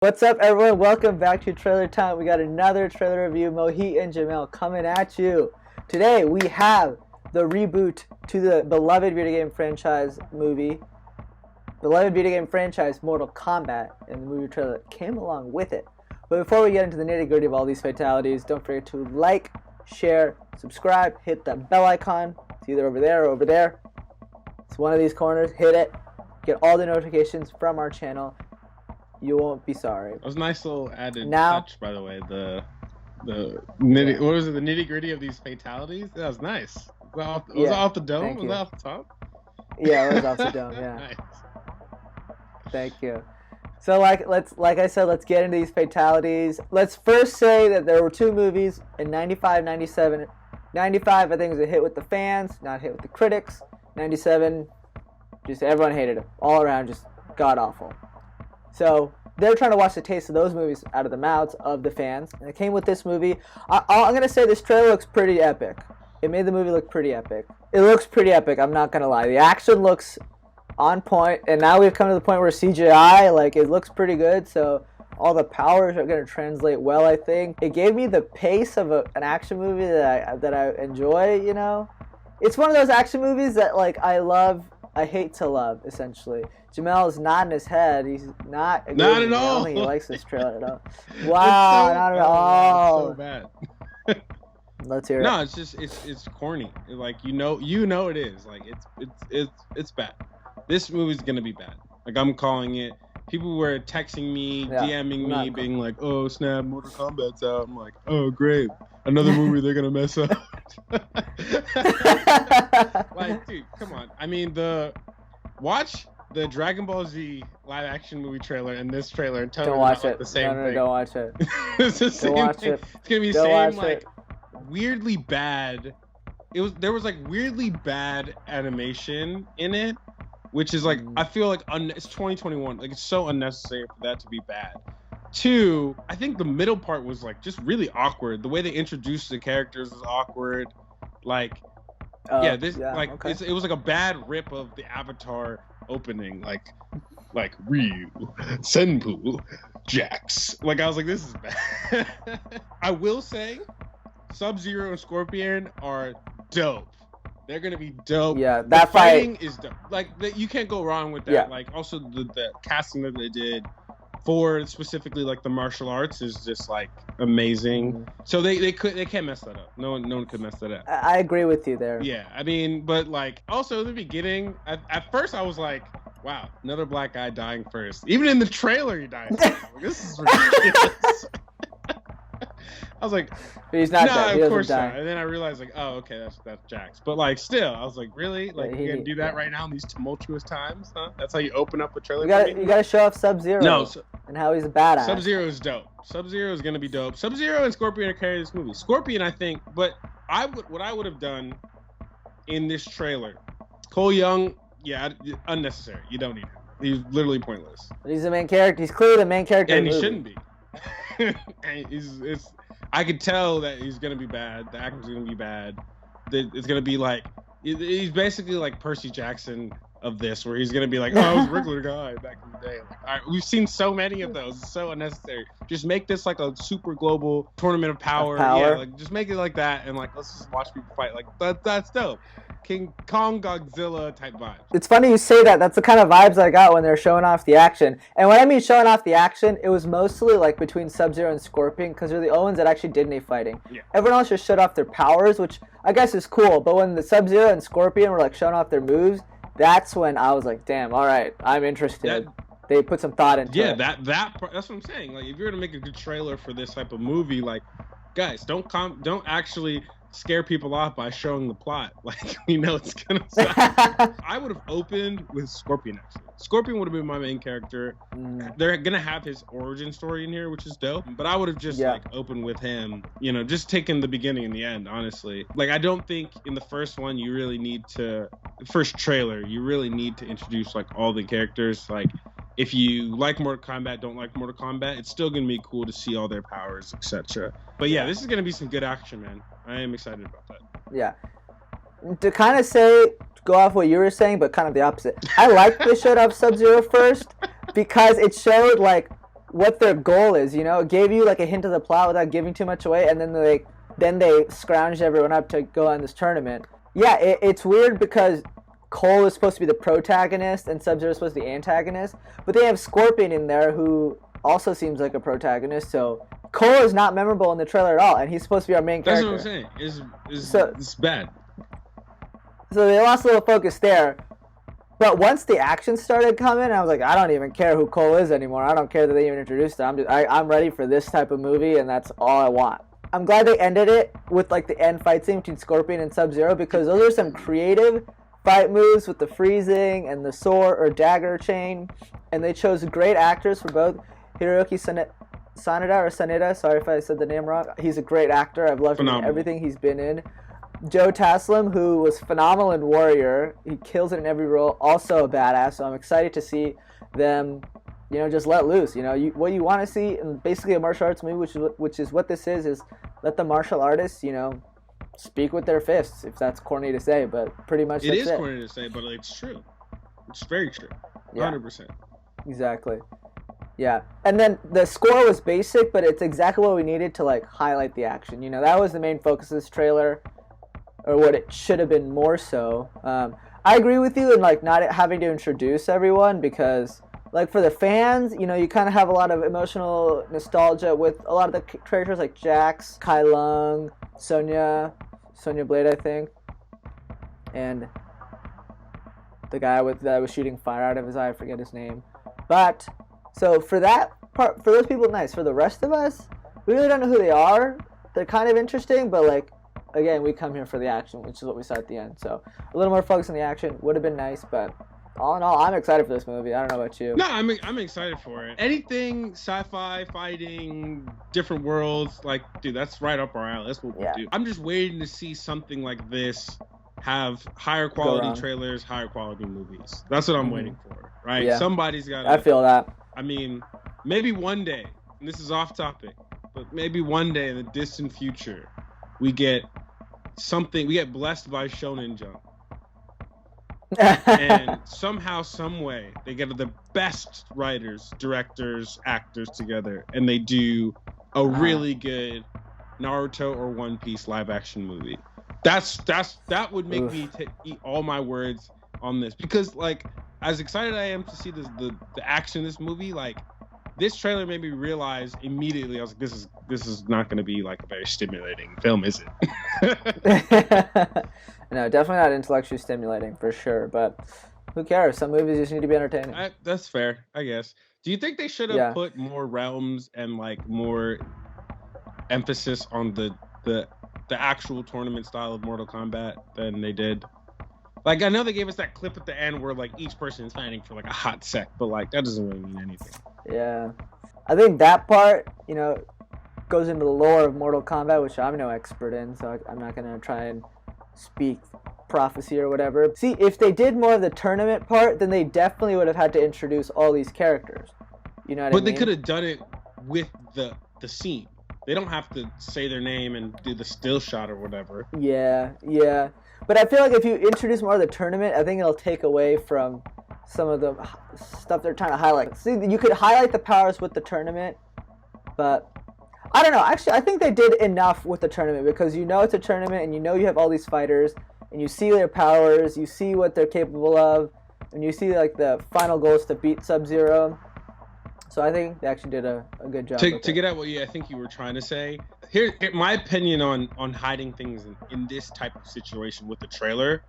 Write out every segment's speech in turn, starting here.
What's up, everyone? Welcome back to Trailer Time. We got another trailer review. Mohit and Jamell coming at you. Today, we have the reboot to the beloved video game franchise Mortal Kombat, and the movie trailer came along with it. But before we get into the nitty-gritty of all these fatalities, don't forget to like, share, subscribe, hit the bell icon. It's either over there or over there. It's one of these corners. Hit it. Get all the notifications from our channel. You won't be sorry. That was a nice little added touch, by the way. The nitty gritty of these fatalities. That was nice. Was it off the dome? Was that off the top? Yeah, it was off the dome. Yeah. Nice. Thank you. So like I said, let's get into these fatalities. Let's first say that there were two movies in 95, 97. 95, I think, was a hit with the fans, not a hit with the critics. 97, just everyone hated it. All around, just god awful. So they're trying to wash the taste of those movies out of the mouths of the fans. And it came with this movie. I'm going to say this trailer looks pretty epic. It made the movie look pretty epic. It looks pretty epic, I'm not going to lie. The action looks on point. And now we've come to the point where CGI, it looks pretty good. So all the powers are going to translate well, I think. It gave me the pace of an action movie that I enjoy, you know. It's one of those action movies that, I hate to love, essentially. Jamell is nodding his head. He's not at all. I don't think he likes this trailer at all. Wow, so, not at all. So bad. Let's hear it. No, it's just it's corny. You know it is. It's bad. This movie's gonna be bad. I'm calling it. People were texting me, DMing me, being like, "Oh snap, Mortal Kombat's out." I'm like, "Oh great, another movie they're gonna mess up." Dude, come on. I mean, watch the Dragon Ball Z live action movie trailer and this trailer and tell me it's not the same thing. Don't watch it. It's the same thing. It's gonna be the same weirdly bad. There was weirdly bad animation in it, which is I feel it's 2021. It's so unnecessary for that to be bad. Two, I think the middle part was just really awkward. The way they introduced the characters was awkward. It was a bad rip of the Avatar opening, Ryu, Senpu, Jax. I was like, this is bad. I will say, Sub-Zero and Scorpion are dope. They're gonna be dope. Yeah, that fighting is dope. You can't go wrong with that. Yeah. Also the casting that they did for specifically the martial arts is just amazing. Mm-hmm. So they can't mess that up. No one could mess that up. I agree with you there. Yeah, I mean, but also in the beginning, at first I was like, wow, another black guy dying first. Even in the trailer, he dies. This is ridiculous. I was like, he's not dead. Of course not. And then I realized, oh, okay, that's Jax. But still, I was like, really? You're gonna do that right now in these tumultuous times? Huh? That's how you open up a trailer? You gotta show off Sub-Zero. And how he's a badass. Sub-Zero is dope. Sub-Zero is gonna be dope. Sub-Zero and Scorpion are carrying this movie. Scorpion, I think, but what I would have done in this trailer, Cole Young, unnecessary. You don't need him. He's literally pointless. He's the main character. He's clearly the main character. And he shouldn't be. And I could tell that he's gonna be bad. The actor's gonna be bad. It's gonna be he's basically Percy Jackson of this, where he's gonna be I was a regular guy back in the day. All right, we've seen so many of those. It's so unnecessary. Just make this a super global tournament of power. Yeah, just make it like that, and let's just watch people fight. That's dope. King Kong Godzilla type vibe. It's funny you say that. That's the kind of vibes I got when they're showing off the action. And when I mean showing off the action, it was mostly between Sub-Zero and Scorpion, because they're the only ones that actually did any fighting. Yeah. Everyone else just showed off their powers, which I guess is cool. But when the Sub-Zero and Scorpion were showing off their moves, that's when I was like, damn, all right, I'm interested. They put some thought into it. Yeah, that's what I'm saying. If you're gonna make a good trailer for this type of movie, guys, don't actually scare people off by showing the plot. It's gonna suck. I would have opened with Scorpion, actually. Scorpion would have been my main character. They're gonna have his origin story in here, which is dope, but I would have just opened with him, just taken the beginning and the end, honestly. I don't think in the first one you really need to, first trailer, you really need to introduce all the characters. If you like Mortal Kombat, don't like Mortal Kombat, it's still gonna be cool to see all their powers, etc. But yeah, this is gonna be some good action, man. I am excited about that. Yeah. To kind of go off what you were saying, but kind of the opposite. I like they showed off Sub-Zero first because it showed what their goal is. You know, it gave you like a hint of the plot without giving too much away, and then they scrounged everyone up to go on this tournament. Yeah, it's weird because Cole is supposed to be the protagonist and Sub-Zero is supposed to be the antagonist, but they have Scorpion in there who also seems like a protagonist. So Cole is not memorable in the trailer at all, and he's supposed to be our main character. That's what I'm saying. It's bad. So they lost a little focus there. But once the action started coming, I was like, I don't even care who Cole is anymore. I don't care that they even introduced him. I'm ready for this type of movie, and that's all I want. I'm glad they ended it with like the end fight scene between Scorpion and Sub-Zero, because those are some creative fight moves with the freezing and the sword or dagger chain, and they chose great actors for both. Hiroyuki Sanada, sorry if I said the name wrong. He's a great actor. I've loved him in everything he's been in. Joe Taslim, who was phenomenal in Warrior. He kills it in every role. Also a badass. So I'm excited to see them, you know, just let loose. You know, what you want to see in basically a martial arts movie, which is what this is let the martial artists, you know, speak with their fists. If that's corny to say, but pretty much it is corny to say, but it's true. It's very true. 100%. Exactly. Yeah, and then the score was basic, but it's exactly what we needed to like highlight the action. You know, that was the main focus of this trailer. Or what it should have been more so. I agree with you in like not having to introduce everyone, because like for the fans, you know, you kind of have a lot of emotional nostalgia with a lot of the characters like Jax, Kai Lung, Sonya Blade, I think, and the guy that was shooting fire out of his eye, I forget his name. But so for that part, for those people, nice. For the rest of us, we really don't know who they are. They're kind of interesting, but like, again, we come here for the action, which is what we saw at the end. So a little more focus on the action would have been nice, but all in all, I'm excited for this movie. I don't know about you. No, I'm excited for it. Anything sci-fi, fighting, different worlds, like, dude, that's right up our alley. That's what we do. I'm just waiting to see something like this have higher quality trailers, higher quality movies. That's what I'm waiting for, right? Yeah. Somebody's got to... I feel that. I mean, maybe one day, and this is off topic, but maybe one day in the distant future, we get blessed by Shonen Jump. And somehow, some way, they get the best writers, directors, actors together, and they do a really good Naruto or One Piece live action movie. That would make me eat all my words on this, because like, as excited I am to see the action in this movie, like, this trailer made me realize immediately, I was like, this is not going to be like a very stimulating film, is it? No, definitely not intellectually stimulating, for sure. But who cares? Some movies just need to be entertaining. That's fair, I guess. Do you think they should have put more realms and like more emphasis on the actual tournament style of Mortal Kombat than they did? Like, I know they gave us that clip at the end where like each person is fighting for like a hot sec, but like that doesn't really mean anything. Yeah, I think that part, you know, goes into the lore of Mortal Kombat, which I'm no expert in, so I'm not gonna try and speak prophecy or whatever. See, if they did more of the tournament part, then they definitely would have had to introduce all these characters. You know what I mean? But they could have done it with the scene. They don't have to say their name and do the still shot or whatever. Yeah. But I feel like if you introduce more of the tournament, I think it'll take away from some of the stuff they're trying to highlight. See, you could highlight the powers with the tournament, but I don't know. Actually, I think they did enough with the tournament, because you know it's a tournament and you know you have all these fighters and you see their powers, you see what they're capable of, and you see like the final goal is to beat Sub-Zero. So I think they actually did a good job. To get at what I think you were trying to say, here my opinion on hiding things in this type of situation with the trailer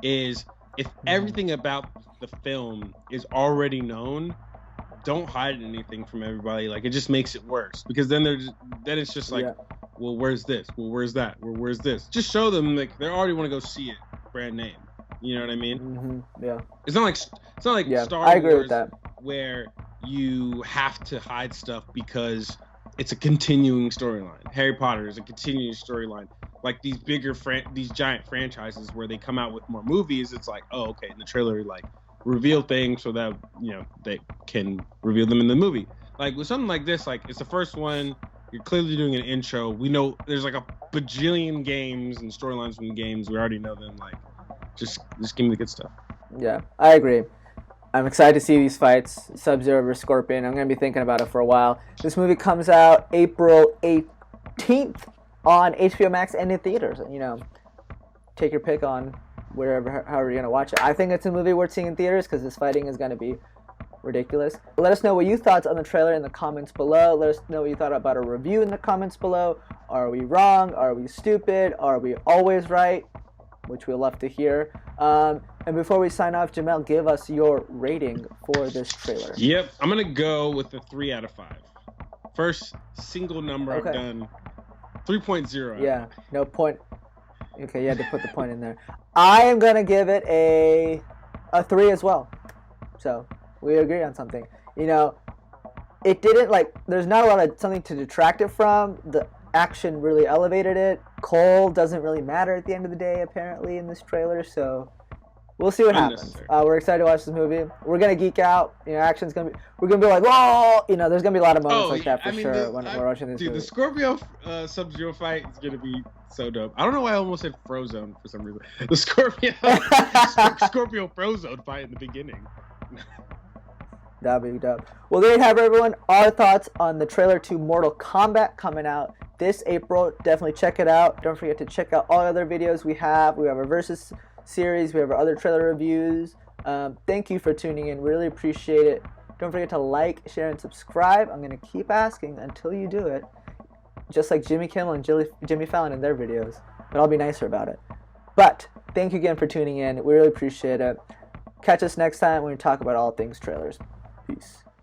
is, if everything about the film is already known, don't hide anything from everybody. Like, it just makes it worse, because then it's just like, well, where's this? Well, where's that? Well, where's this? Just show them like they already want to go see it, brand name. You know what I mean? Mm-hmm. Yeah. It's not like Star Wars. I agree with that. Where you have to hide stuff because it's a continuing storyline. Harry Potter is a continuing storyline. Like these these giant franchises where they come out with more movies, it's like, oh, okay, in the trailer, like, reveal things so that, you know, they can reveal them in the movie. Like with something like this, like, it's the first one, you're clearly doing an intro. We know there's like a bajillion games and storylines from the games. We already know them. Like, just give me the good stuff. Yeah, I agree. I'm excited to see these fights. Sub-Zero versus Scorpion. I'm going to be thinking about it for a while. This movie comes out April 18th on HBO Max and in theaters. You know, take your pick on however you're going to watch it. I think it's a movie worth seeing in theaters because this fighting is going to be ridiculous. Let us know what you thought on the trailer in the comments below. Let us know what you thought about a review in the comments below. Are we wrong? Are we stupid? Are we always right? Which we'll love to hear. And before we sign off, Jamell, give us your rating for this trailer. Yep, I'm gonna go with a 3 out of 5. First single number I've done 3.0. Yeah, no point. Okay, you had to put the point in there. I am gonna give it a 3 as well. So we agree on something. You know, it didn't there's not a lot of something to detract it from. The action really elevated it. Cole doesn't really matter at the end of the day, apparently, in this trailer. So we'll see what happens. We're excited to watch this movie. We're gonna geek out. You know, we're gonna be like, whoa! You know, there's gonna be a lot of moments like that for sure when we're watching this movie. The Scorpio Sub-Zero fight is gonna be so dope. I don't know why I almost said Frozone for some reason. The Scorpio Frozone fight in the beginning. That'd be dope. Well, there you have it, everyone. Our thoughts on the trailer to Mortal Kombat coming out this April. Definitely check it out. Don't forget to check out all the other videos we have. We have our Versus series. We have our other trailer reviews. Thank you for tuning in. Really appreciate it. Don't forget to like, share, and subscribe. I'm going to keep asking until you do it. Just like Jimmy Kimmel and Jimmy Fallon in their videos. But I'll be nicer about it. But thank you again for tuning in. We really appreciate it. Catch us next time when we talk about all things trailers. Peace.